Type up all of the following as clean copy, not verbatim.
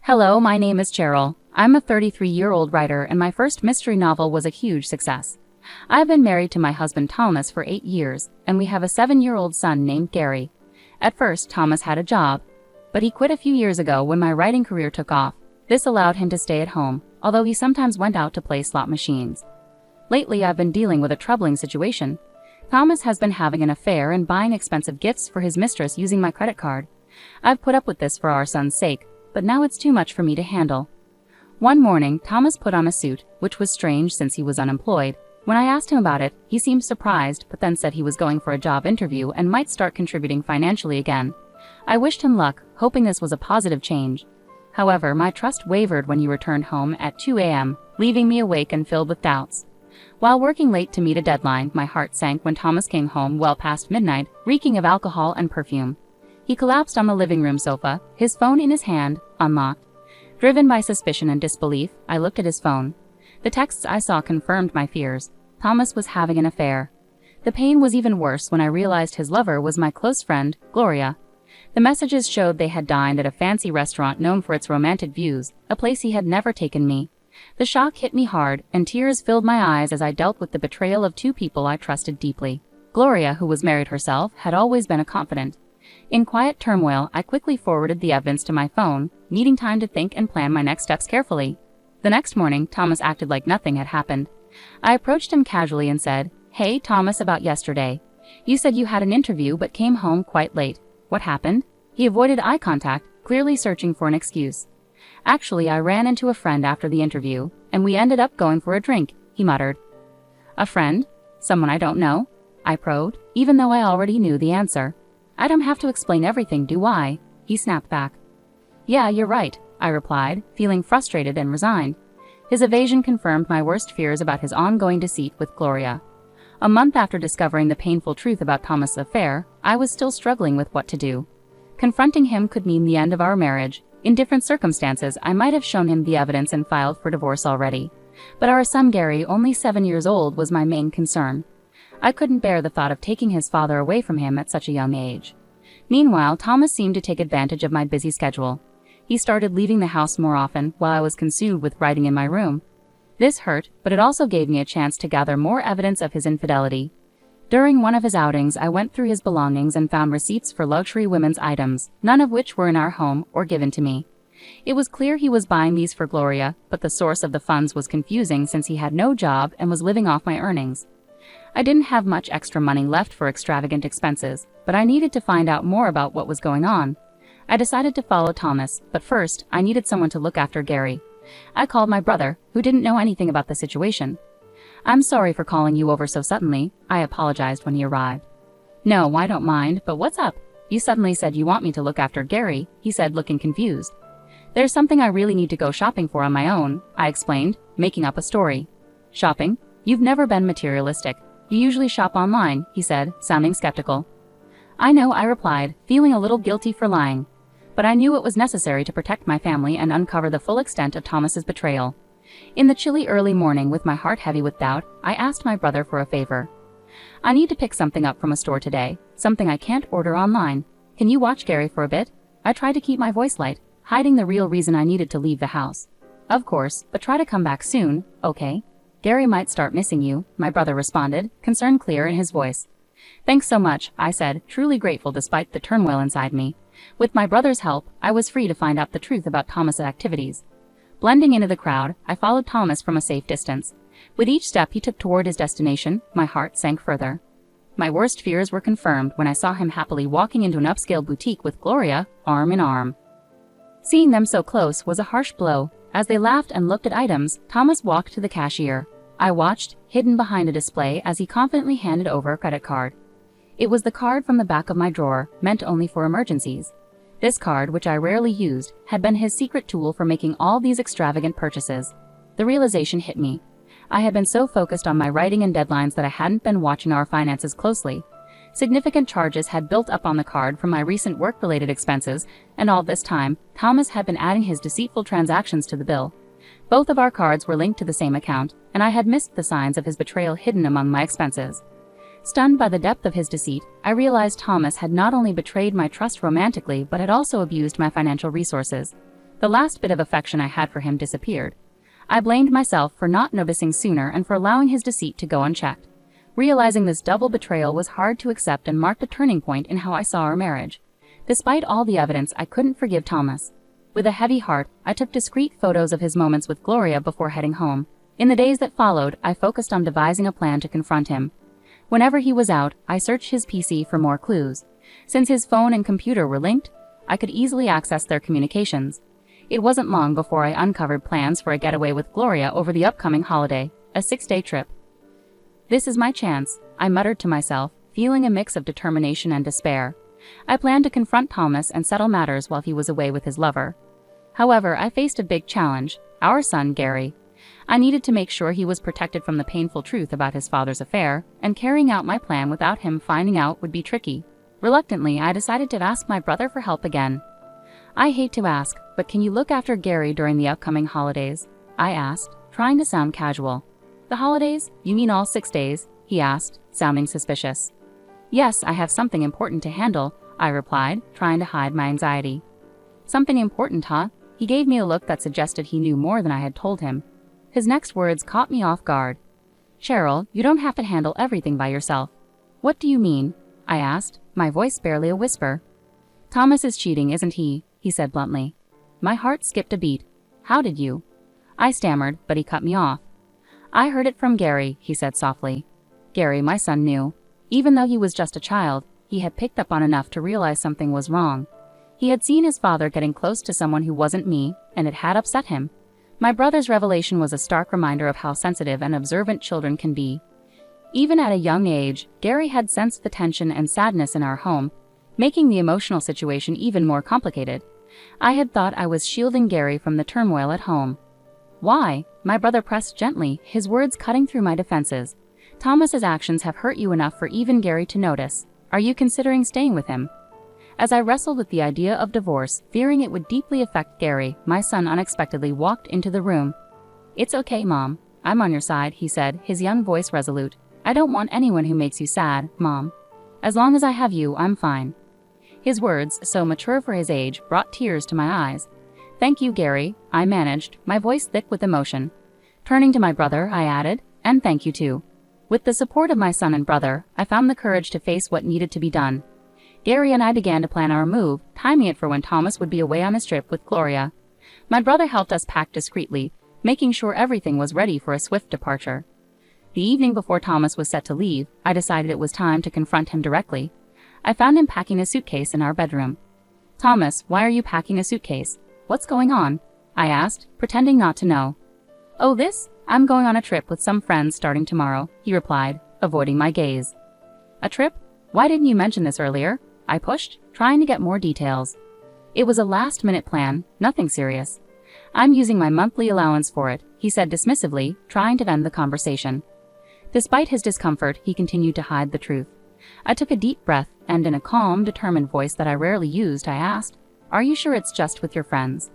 Hello, my name is Cheryl. I'm a 33-year-old writer and my first mystery novel was a huge success. I've been married to my husband Thomas for 8 years, and we have a 7-year-old son named Gary. At first, Thomas had a job, but he quit a few years ago when my writing career took off. This allowed him to stay at home, although he sometimes went out to play slot machines. Lately, I've been dealing with a troubling situation. Thomas has been having an affair and buying expensive gifts for his mistress using my credit card. I've put up with this for our son's sake, but now it's too much for me to handle. One morning, Thomas put on a suit, which was strange since he was unemployed. When I asked him about it, he seemed surprised, but then said he was going for a job interview and might start contributing financially again. I wished him luck, hoping this was a positive change. However, my trust wavered when he returned home at 2 a.m., leaving me awake and filled with doubts. While working late to meet a deadline, my heart sank when Thomas came home well past midnight, reeking of alcohol and perfume. He collapsed on the living room sofa, his phone in his hand, unlocked. Driven by suspicion and disbelief, I looked at his phone. The texts I saw confirmed my fears. Thomas was having an affair. The pain was even worse when I realized his lover was my close friend, Gloria. The messages showed they had dined at a fancy restaurant known for its romantic views, a place he had never taken me. The shock hit me hard, and tears filled my eyes as I dealt with the betrayal of two people I trusted deeply. Gloria, who was married herself, had always been a confidant. In quiet turmoil, I quickly forwarded the evidence to my phone, needing time to think and plan my next steps carefully. The next morning, Thomas acted like nothing had happened. I approached him casually and said, "Hey, Thomas, about yesterday. You said you had an interview but came home quite late. What happened?" He avoided eye contact, clearly searching for an excuse. "Actually, I ran into a friend after the interview, and we ended up going for a drink," he muttered. "A friend? Someone I don't know?" I probed, even though I already knew the answer. "I don't have to explain everything, do I?" He snapped back. "Yeah, you're right," I replied, feeling frustrated and resigned. His evasion confirmed my worst fears about his ongoing deceit with Gloria. A month after discovering the painful truth about Thomas' affair, I was still struggling with what to do. Confronting him could mean the end of our marriage. In different circumstances, I might have shown him the evidence and filed for divorce already. But our son Gary, only 7 years old, was my main concern. I couldn't bear the thought of taking his father away from him at such a young age. Meanwhile, Thomas seemed to take advantage of my busy schedule. He started leaving the house more often while I was consumed with writing in my room. This hurt, but it also gave me a chance to gather more evidence of his infidelity. During one of his outings, I went through his belongings and found receipts for luxury women's items, none of which were in our home or given to me. It was clear he was buying these for Gloria, but the source of the funds was confusing since he had no job and was living off my earnings. I didn't have much extra money left for extravagant expenses, but I needed to find out more about what was going on. I decided to follow Thomas, but first, I needed someone to look after Gary. I called my brother, who didn't know anything about the situation. "I'm sorry for calling you over so suddenly," I apologized when he arrived. "No, I don't mind, but what's up? You suddenly said you want me to look after Gary," he said, looking confused. "There's something I really need to go shopping for on my own," I explained, making up a story. "Shopping? You've never been materialistic. You usually shop online," he said, sounding skeptical. "I know," I replied, feeling a little guilty for lying. But I knew it was necessary to protect my family and uncover the full extent of Thomas's betrayal. In the chilly early morning, with my heart heavy with doubt, I asked my brother for a favor. "I need to pick something up from a store today, something I can't order online. Can you watch Gary for a bit?" I tried to keep my voice light, hiding the real reason I needed to leave the house. "Of course, but try to come back soon, okay? Gary might start missing you," my brother responded, concern clear in his voice. "Thanks so much," I said, truly grateful despite the turmoil inside me. With my brother's help, I was free to find out the truth about Thomas' activities. Blending into the crowd, I followed Thomas from a safe distance. With each step he took toward his destination, my heart sank further. My worst fears were confirmed when I saw him happily walking into an upscale boutique with Gloria, arm in arm. Seeing them so close was a harsh blow. As they laughed and looked at items, Thomas walked to the cashier. I watched, hidden behind a display, as he confidently handed over a credit card. It was the card from the back of my drawer, meant only for emergencies. This card, which I rarely used, had been his secret tool for making all these extravagant purchases. The realization hit me. I had been so focused on my writing and deadlines that I hadn't been watching our finances closely. Significant charges had built up on the card from my recent work-related expenses, and all this time, Thomas had been adding his deceitful transactions to the bill. Both of our cards were linked to the same account, and I had missed the signs of his betrayal hidden among my expenses. Stunned by the depth of his deceit, I realized Thomas had not only betrayed my trust romantically but had also abused my financial resources. The last bit of affection I had for him disappeared. I blamed myself for not noticing sooner and for allowing his deceit to go unchecked. Realizing this double betrayal was hard to accept and marked a turning point in how I saw our marriage. Despite all the evidence, I couldn't forgive Thomas. With a heavy heart, I took discreet photos of his moments with Gloria before heading home. In the days that followed, I focused on devising a plan to confront him. Whenever he was out, I searched his PC for more clues. Since his phone and computer were linked, I could easily access their communications. It wasn't long before I uncovered plans for a getaway with Gloria over the upcoming holiday, a 6-day trip. This is my chance, I muttered to myself, feeling a mix of determination and despair. I planned to confront Thomas and settle matters while he was away with his lover. However, I faced a big challenge, our son Gary. I needed to make sure he was protected from the painful truth about his father's affair, and carrying out my plan without him finding out would be tricky. Reluctantly, I decided to ask my brother for help again. I hate to ask, but can you look after Gary during the upcoming holidays? I asked, trying to sound casual. The holidays? You mean all 6 days? He asked, sounding suspicious. Yes, I have something important to handle, I replied, trying to hide my anxiety. Something important, huh? He gave me a look that suggested he knew more than I had told him. His next words caught me off guard. Cheryl, you don't have to handle everything by yourself. What do you mean? I asked, my voice barely a whisper. Thomas is cheating, isn't he? He said bluntly. My heart skipped a beat. How did you? I stammered, but he cut me off. I heard it from Gary, he said softly. Gary, my son, knew. Even though he was just a child, he had picked up on enough to realize something was wrong. He had seen his father getting close to someone who wasn't me, and it had upset him. My brother's revelation was a stark reminder of how sensitive and observant children can be. Even at a young age, Gary had sensed the tension and sadness in our home, making the emotional situation even more complicated. I had thought I was shielding Gary from the turmoil at home. Why? My brother pressed gently, his words cutting through my defenses. Thomas's actions have hurt you enough for even Gary to notice. Are you considering staying with him? As I wrestled with the idea of divorce, fearing it would deeply affect Gary, my son unexpectedly walked into the room. It's okay, Mom. I'm on your side, he said, his young voice resolute. I don't want anyone who makes you sad, Mom. As long as I have you, I'm fine. His words, so mature for his age, brought tears to my eyes. Thank you, Gary, I managed, my voice thick with emotion. Turning to my brother, I added, and thank you too. With the support of my son and brother, I found the courage to face what needed to be done. Gary and I began to plan our move, timing it for when Thomas would be away on his trip with Gloria. My brother helped us pack discreetly, making sure everything was ready for a swift departure. The evening before Thomas was set to leave, I decided it was time to confront him directly. I found him packing a suitcase in our bedroom. Thomas, why are you packing a suitcase? What's going on? I asked, pretending not to know. Oh, this? I'm going on a trip with some friends starting tomorrow, he replied, avoiding my gaze. A trip? Why didn't you mention this earlier? I pushed, trying to get more details. It was a last-minute plan, nothing serious. I'm using my monthly allowance for it, he said dismissively, trying to end the conversation. Despite his discomfort, he continued to hide the truth. I took a deep breath, and in a calm, determined voice that I rarely used, I asked, Are you sure it's just with your friends?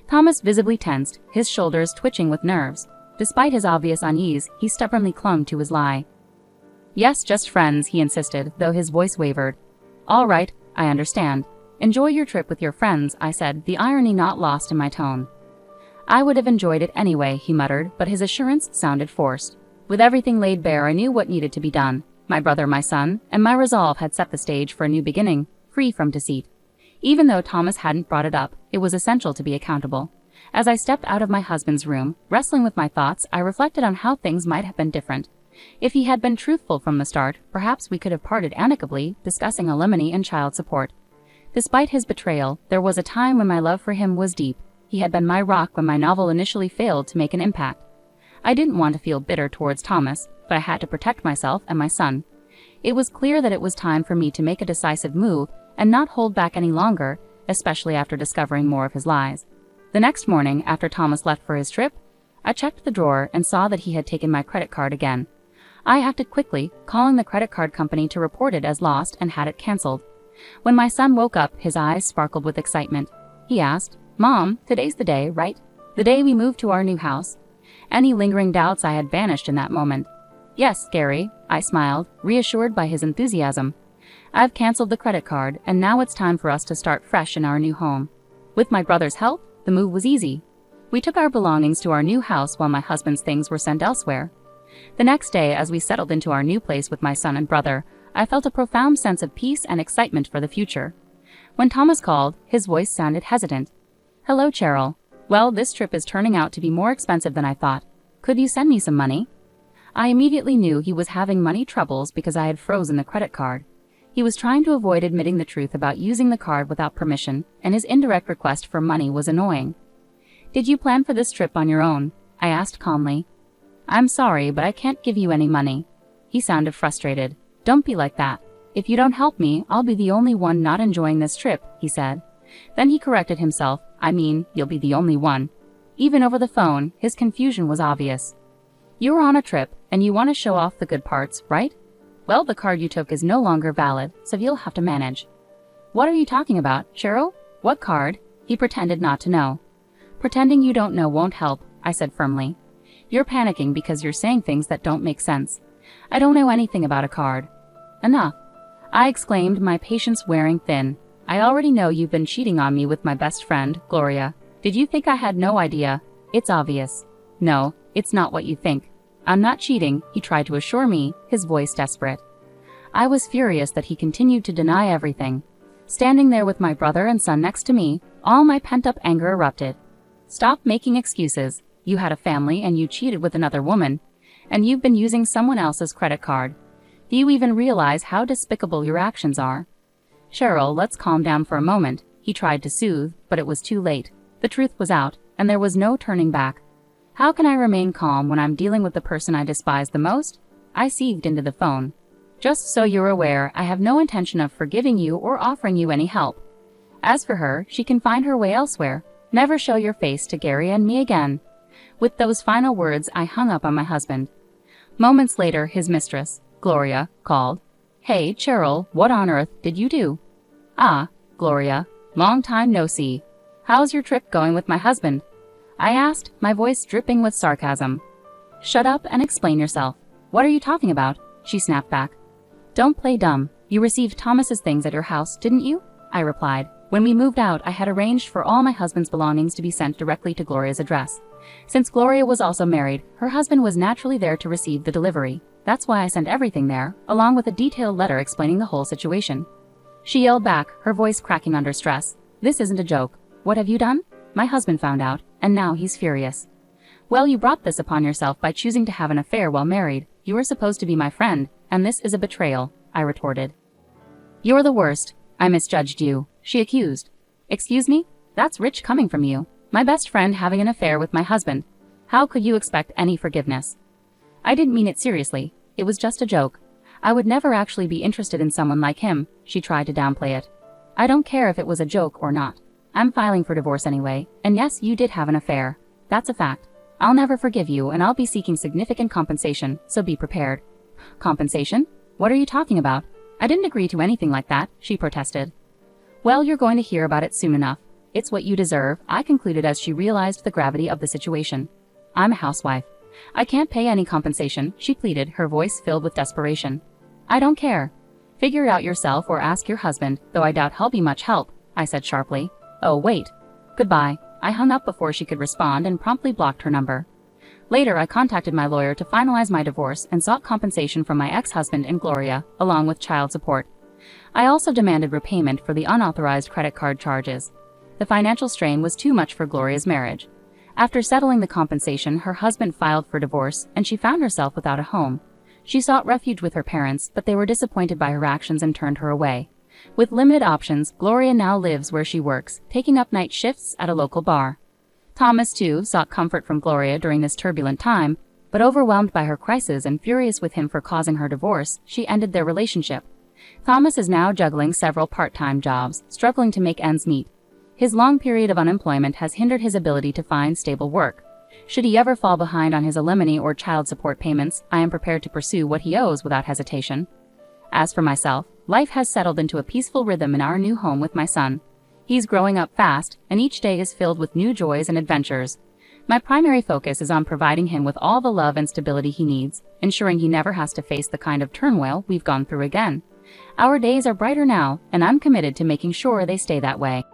Thomas visibly tensed, his shoulders twitching with nerves. Despite his obvious unease, he stubbornly clung to his lie. Yes, just friends, he insisted, though his voice wavered. All right, I understand. Enjoy your trip with your friends, I said, the irony not lost in my tone. I would have enjoyed it anyway, he muttered, but his assurance sounded forced. With everything laid bare, I knew what needed to be done. My brother, my son, and my resolve had set the stage for a new beginning, free from deceit. Even though Thomas hadn't brought it up, it was essential to be accountable. As I stepped out of my husband's room, wrestling with my thoughts, I reflected on how things might have been different. If he had been truthful from the start, perhaps we could have parted amicably, discussing alimony and child support. Despite his betrayal, there was a time when my love for him was deep. He had been my rock when my novel initially failed to make an impact. I didn't want to feel bitter towards Thomas, but I had to protect myself and my son. It was clear that it was time for me to make a decisive move and not hold back any longer, especially after discovering more of his lies. The next morning, after Thomas left for his trip, I checked the drawer and saw that he had taken my credit card again. I acted quickly, calling the credit card company to report it as lost and had it canceled. When my son woke up, his eyes sparkled with excitement. He asked, Mom, today's the day, right? The day we moved to our new house? Any lingering doubts I had vanished in that moment. Yes, Gary, I smiled, reassured by his enthusiasm. I've canceled the credit card, and now it's time for us to start fresh in our new home. With my brother's help, The move was easy. We took our belongings to our new house while my husband's things were sent elsewhere. The next day, as we settled into our new place with my son and brother, I felt a profound sense of peace and excitement for the future. When Thomas called, his voice sounded hesitant. "Hello, Cheryl. Well, this trip is turning out to be more expensive than I thought. Could you send me some money?" I immediately knew he was having money troubles because I had frozen the credit card. He was trying to avoid admitting the truth about using the card without permission, and his indirect request for money was annoying. "Did you plan for this trip on your own?" I asked calmly. "I'm sorry, but I can't give you any money." He sounded frustrated. "Don't be like that. If you don't help me, I'll be the only one not enjoying this trip," he said. Then he corrected himself. "I mean, you'll be the only one." Even over the phone, his confusion was obvious. "You're on a trip, and you want to show off the good parts, right? Well, the card you took is no longer valid, so you'll have to manage." "What are you talking about, Cheryl? What card?" He pretended not to know. "Pretending you don't know won't help," I said firmly. "You're panicking because you're saying things that don't make sense. I don't know anything about a card." "Enough," I exclaimed, my patience wearing thin. "I already know you've been cheating on me with my best friend, Gloria. Did you think I had no idea? It's obvious." "No, it's not what you think. I'm not cheating," he tried to assure me, his voice desperate. I was furious that he continued to deny everything. Standing there with my brother and son next to me, all my pent-up anger erupted. "Stop making excuses. You had a family and you cheated with another woman, and you've been using someone else's credit card. Do you even realize how despicable your actions are?" "Cheryl, let's calm down for a moment," he tried to soothe, but it was too late. The truth was out, and there was no turning back. How can I remain calm when I'm dealing with the person I despise the most? I seethed into the phone. "Just so you're aware, I have no intention of forgiving you or offering you any help. As for her, she can find her way elsewhere. Never show your face to Gary and me again." With those final words, I hung up on my husband. Moments later, his mistress, Gloria, called. "Hey, Cheryl, what on earth did you do?" "Ah, Gloria, long time no see. How's your trip going with my husband?" I asked, my voice dripping with sarcasm. "Shut up and explain yourself. What are you talking about?" she snapped back. "Don't play dumb. You received Thomas's things at your house, didn't you?" I replied. When we moved out, I had arranged for all my husband's belongings to be sent directly to Gloria's address. Since Gloria was also married, her husband was naturally there to receive the delivery. That's why I sent everything there, along with a detailed letter explaining the whole situation. She yelled back, her voice cracking under stress. "This isn't a joke. What have you done?" My husband found out, and now he's furious. "Well, you brought this upon yourself by choosing to have an affair while married. You were supposed to be my friend, and this is a betrayal," I retorted. "You're the worst. I misjudged you," she accused. "Excuse me? That's rich coming from you. My best friend having an affair with my husband. How could you expect any forgiveness?" "I didn't mean it seriously. It was just a joke. I would never actually be interested in someone like him," she tried to downplay it. "I don't care if it was a joke or not. I'm filing for divorce anyway, and yes, you did have an affair. That's a fact. I'll never forgive you, and I'll be seeking significant compensation, so be prepared." "Compensation? What are you talking about? I didn't agree to anything like that," she protested. "Well, you're going to hear about it soon enough. It's what you deserve," I concluded as she realized the gravity of the situation. "I'm a housewife. I can't pay any compensation," she pleaded, her voice filled with desperation. "I don't care. Figure it out yourself or ask your husband, though I doubt he'll be much help," I said sharply. "Oh, wait. Goodbye." I hung up before she could respond and promptly blocked her number. Later, I contacted my lawyer to finalize my divorce and sought compensation from my ex-husband and Gloria, along with child support. I also demanded repayment for the unauthorized credit card charges. The financial strain was too much for Gloria's marriage. After settling the compensation, her husband filed for divorce, and she found herself without a home. She sought refuge with her parents, but they were disappointed by her actions and turned her away. With limited options, Gloria now lives where she works, taking up night shifts at a local bar. Thomas, too, sought comfort from Gloria during this turbulent time, but overwhelmed by her crisis and furious with him for causing her divorce, she ended their relationship. Thomas is now juggling several part-time jobs, struggling to make ends meet. His long period of unemployment has hindered his ability to find stable work. Should he ever fall behind on his alimony or child support payments, I am prepared to pursue what he owes without hesitation. As for myself, life has settled into a peaceful rhythm in our new home with my son. He's growing up fast, and each day is filled with new joys and adventures. My primary focus is on providing him with all the love and stability he needs, ensuring he never has to face the kind of turmoil we've gone through again. Our days are brighter now, and I'm committed to making sure they stay that way.